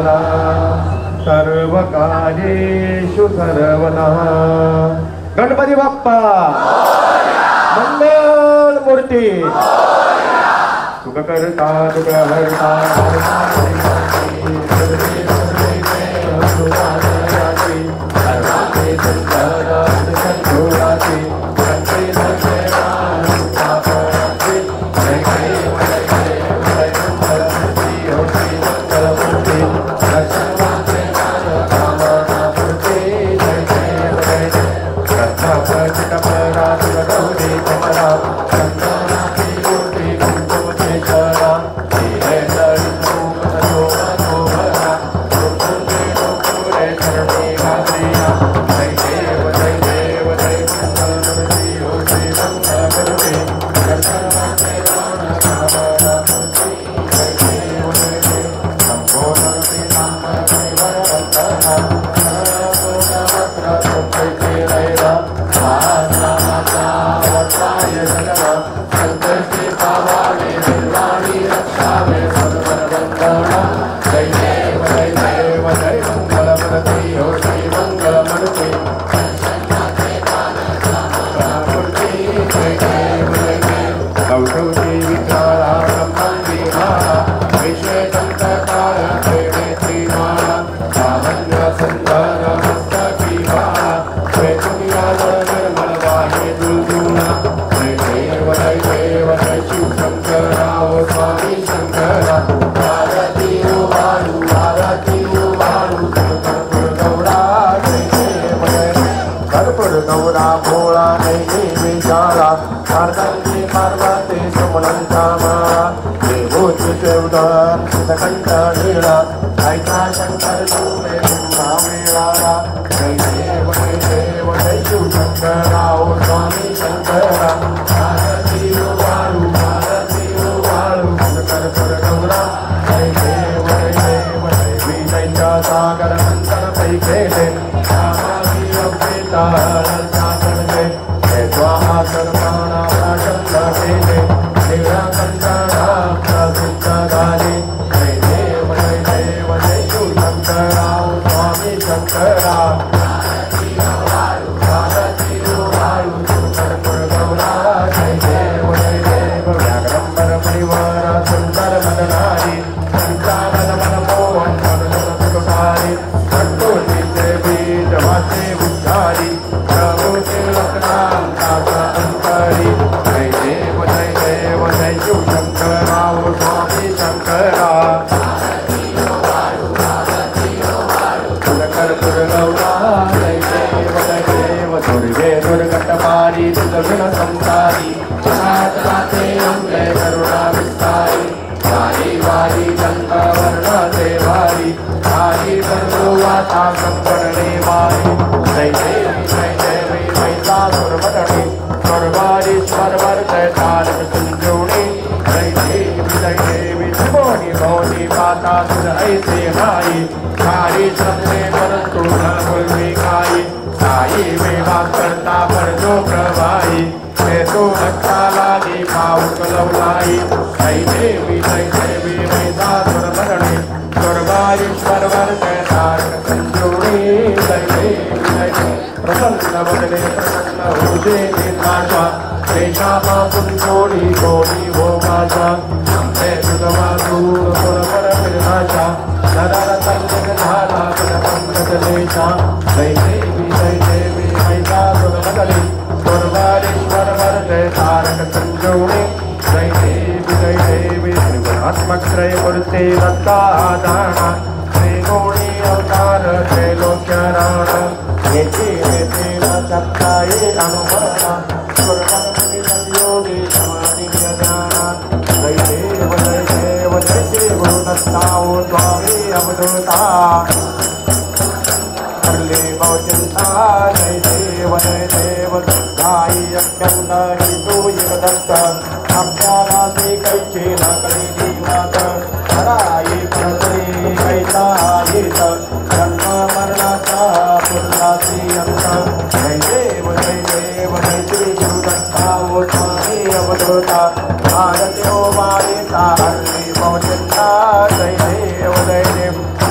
सर्वदा सर्वकार्येषु सर्वदा। गणपती बाप्पा मंगल मूर्ती सुख करता दुख हरता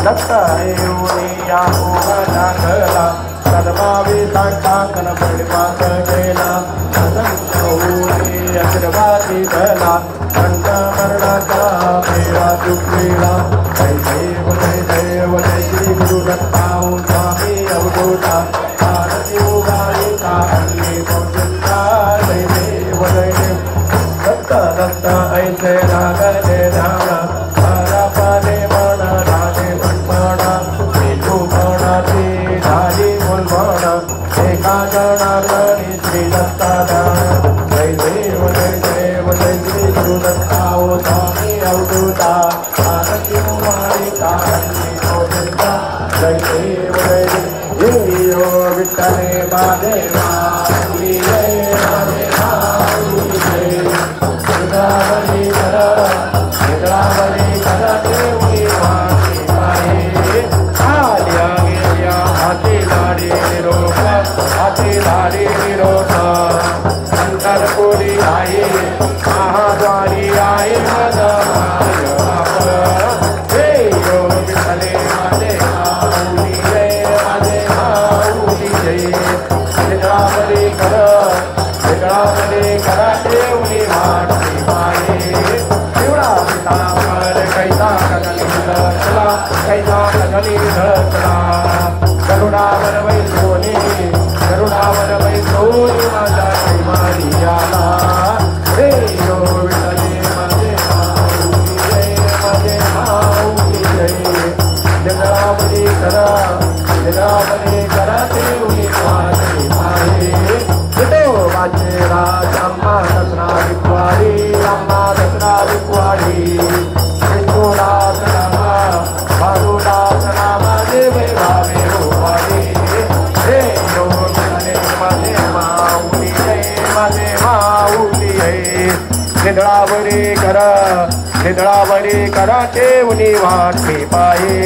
दत्त येऊनिया दाखला सदभावी साक्षांकन परिपात केला असंख्य अग्रवादी धला कंठ मरणाचा मेवा चुकलेला जय देव जय श्री गुरु दत्ताऊ स्वामी अवधूता भारती उगायिका हल्ली पौजंता जय देव दत्त दत्त ऐसे लागले धावणा पारापाने म्हणा राणे म्हणा विठू म्हणाची झाली मुलभणा एका जणार्दनी श्री दत्ता जय देव जय श्री गुरु दत्ताऊ स्वामी अवधूता भारती उगायिका हल्ली पौजंता जय देव विठ्ठले महादेवा जय महादेवा निद्रावली कर देवी वाणी पाये आल्या गेल्या हाती लाडी निरोपा हाती लाडी निरोपा शंकरपुरी आई महाद्वारी आई मदमाय हे यो विठ्ठले महादेवा जय निद्रावली कर देवी वाणी पाये कैसा कदली धकला करुणावर वैसोनी माझा मारियाला रे यो विठ्ठले माझे माऊली जय निद्रावली करा देवी वाणी पाये वाचे राज अम्मा दसरा विक्वाडी विष्णुदास नामा भानुदास नामा देवे भावे होवाडी हे यो विठ्ठले माझे माऊली निद्रावरी करा देवी वाटली पाये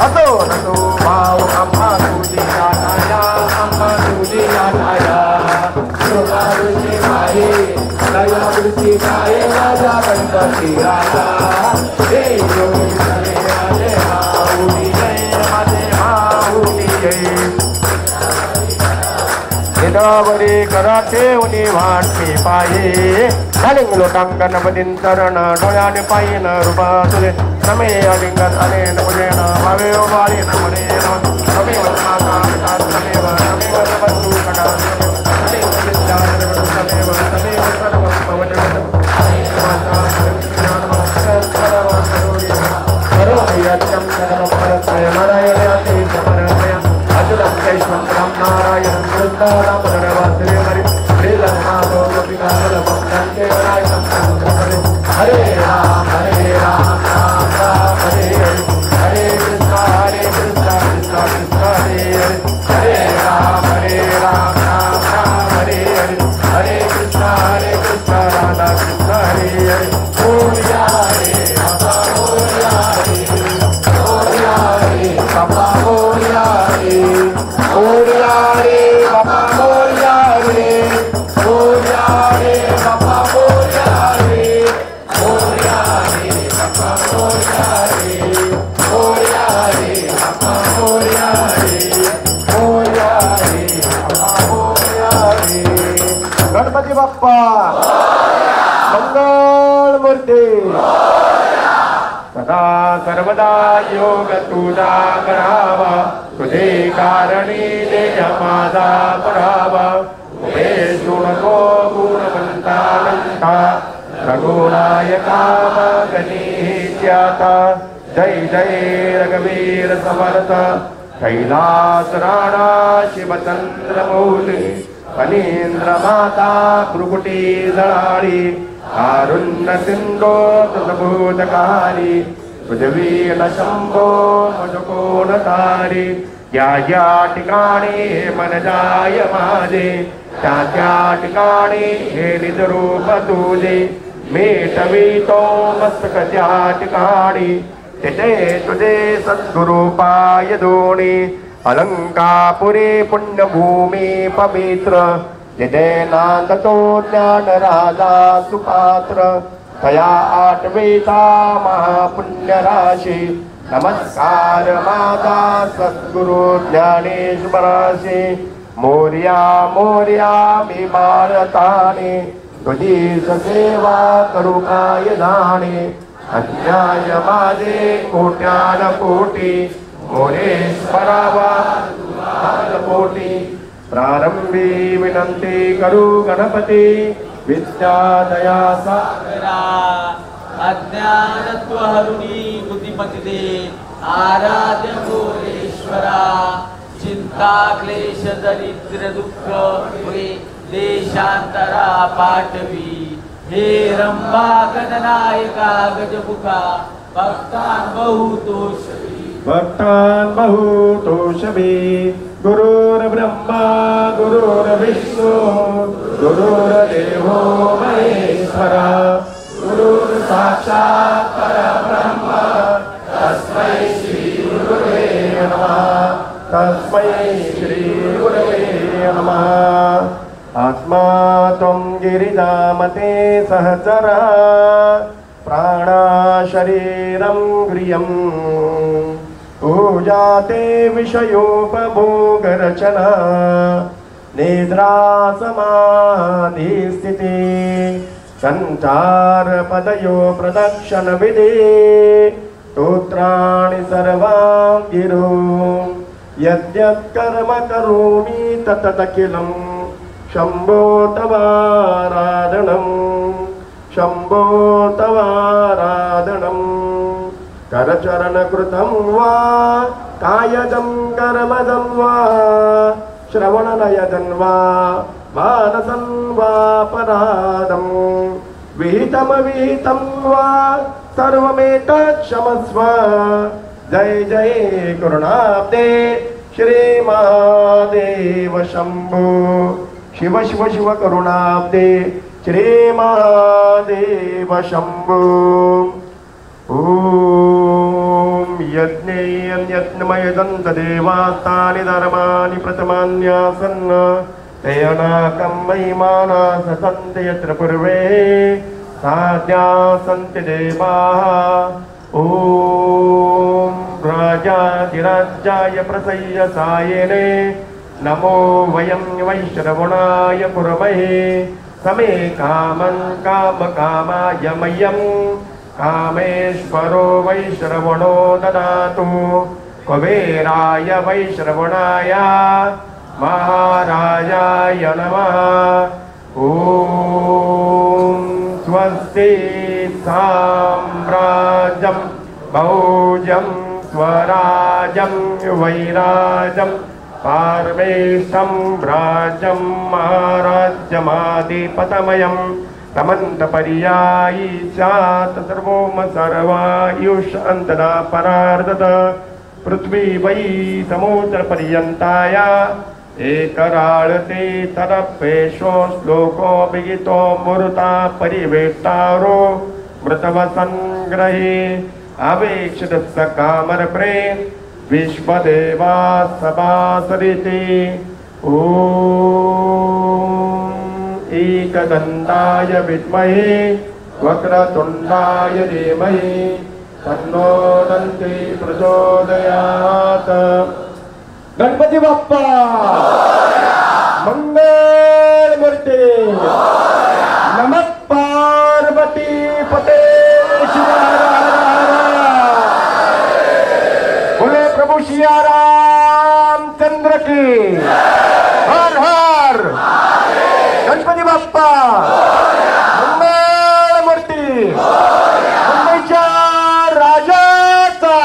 असो नसो भाव अम्मा तुझी आटाया अम्मा तुझी आटाया सुरावृती माये दयावृती माये राजा गणपती राजा हे यो विठ्ठले माझे माऊली जय निद्रावरी करा देवी वाटली पाये झालिंग लोटांगण बदीन चरण डोळ्याने पायीन रूपा तुझे नमे अलिंगन अनेन मुजेन भावे वारी नमने नमे वदनाकार तमेव नमे वदबंधू कटा तमेव विद्याधर तमेव सर्वं भवजगत करोमि यज्ञं सर्वं परस्मै नारायणाते समर्पय अजुलं कैश्वरं नारायणं कृष्णं पुनर्वासरे हरि श्रीलक्ष्मादो गोपिकावल्लभं वन्दे नारायणं हरे राम राम राम हरे हरे कृष्ण कृष्ण कृष्ण हरे राम राम हरे हरे कृष्ण राधा कृष्ण हरे हरे मोरिया रे बाबा मोरिया रे बाबा मोरिया रे बाबा मोरिया रे बाबा मोरिया रे बाबा मोरिया रे बाबा मोरिया रे गणपती बाप्पा मंगल मूर्ती सदा सर्वदा योग तुझा करावा तुझे कारणी देह माझा परावा हे नको गुणवंता रघुनायका गणित्याता जय जय रघुवीर समर्थ कैलास राणा शिवचंद्र मौली फणींद्र माता भ्रुकुटी जळाळी कारुण्य सिंधो तुझभूतकारी पृथ्वी न शंभो मजकोण तारी या ठिकाणी मन जाय माझे त्या ठिकाणी हे निजरूप तुझे मेटवितो मस्तक त्या ठिकाणी तिथे तुझे सद्गुरूपाय दोणी अलंकापुरी पुण्यभूमी पवित्र जिथे नांदतो ज्ञान राजा सुपात्र तया आठवेता महापुण्य राशी नमस्कार माता सद्गुरु ज्ञानेश्वरासी मोर्या मोर्या मी बाळताने तुझी सेवा करू काय जाणे अन्याय माझे कोट्यान कोटी मोरेश्वरावा कोटी प्रारंभी विनंती करू गणपती विद्या दया सागरा अज्ञानत्व हरुणी बुद्धिमती दे आराध्य मोरेश्वरा चिंता क्लेश दरिद्र दुःख पुरे देशांतरा पाठवी हे रंभा गणनायका गजमुखा भक्तान बहु तोषवी गुरुर्ब्रह्मा गुरुर्विष्णु गुरुर्देवो महेश्वरा गुरुर् साक्षात् परब्रह्म तस्मै श्री गुरुवे नमः तस्मै श्री गुरुवे नमः आत्मा त्वं गिरिजामते सहचरा प्राणा शरीरं गृह्यं पूजाते विषयोपभोगरचना निद्रा समाधि स्थिति संचार पदयो प्रदक्षिण विधि स्तोत्राणि सर्वां गिरो यद्यत् कर्म करोमि तत्तदखिलं शम्भो तवाराधनम् शम्भो तवाराधनम् करचरणकृतं वा कायजं कर्मजं वा श्रवणनयजं वा मानसं वा परादं विहितमविहितं वा सर्वमेतत् क्षमस्व जय जय करुणाब्दे श्री महादेव शंभो शिव शिव शिव करुणाब्दे श्री महादेव शंभो ओम यज्ञमयदन्त देवास्तानि धर्माणि प्रथमान्यासन् तेनाकं महिमाना ससन्ति यत्र पूर्वे साध्या सन्ति देवाः ओम राजाधिराजाय प्रसय्यसायिने नमो वयं वैश्रवणाय कुर्महे समे कामं कामकामाय मह्यं कामेश्वरो वैश्रवणो ददातु कुबेराय वैश्रवणाय महाराजाय नमः ओम स्वस्ति साम्राज्यं भौजं स्वराजं वैराजं पारमेष्ठं राज्यं महाराज्यमादिपतमयं तमन्तपर्यायी स्यात् सर्वोम सर्वायुष अन्तदा परार्धत पृथ्वी वै समुद्रपर्यन्ताया एकराळते तरपेशो श्लोको विगितो मूर्ता परिवेष्टारो मृतवसंग्रहे अवेक्षितस्य कामरप्रे विश्वदेवा सभासरिति ओम एकदन्ताय विद्महे वक्रतुण्डाय धीमहि तन्नो दन्ति प्रचोदयात्। गणपती बाप्पा मंगल मूर्ती नमः पार्वती पते बोले प्रभु सिया रामचंद्र की हर हर गणपती बाप्पा मंगल मूर्ती मुंबईच्या राजाचा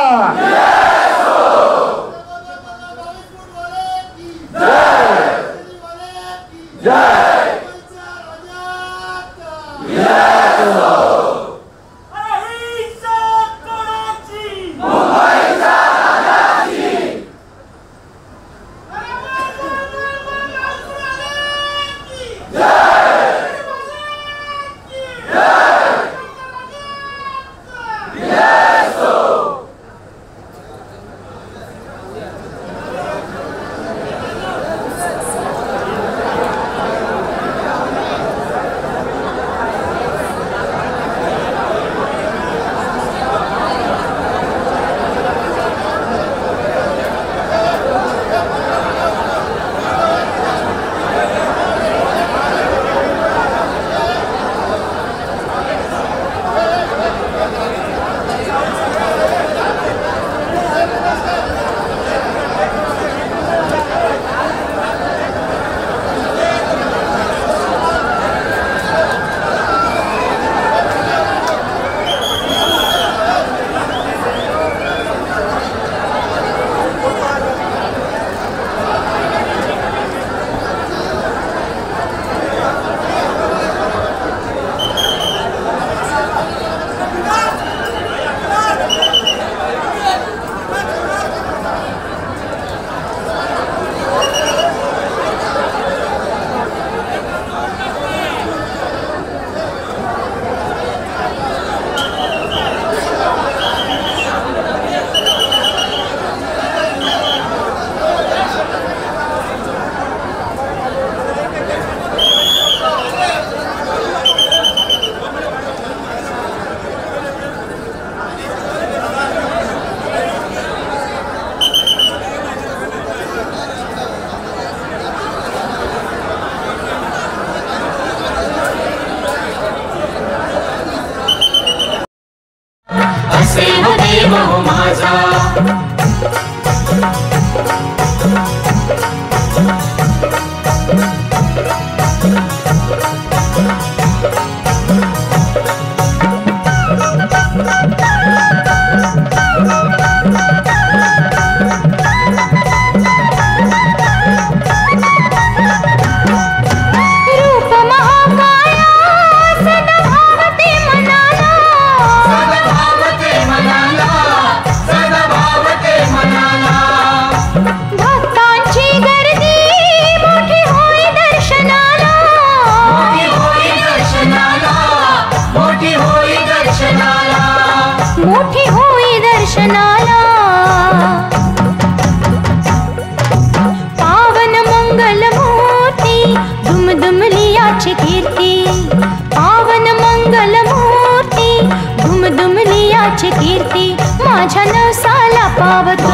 विठ्ठलाची कीर्ती माझ्या नवसाला पावतो.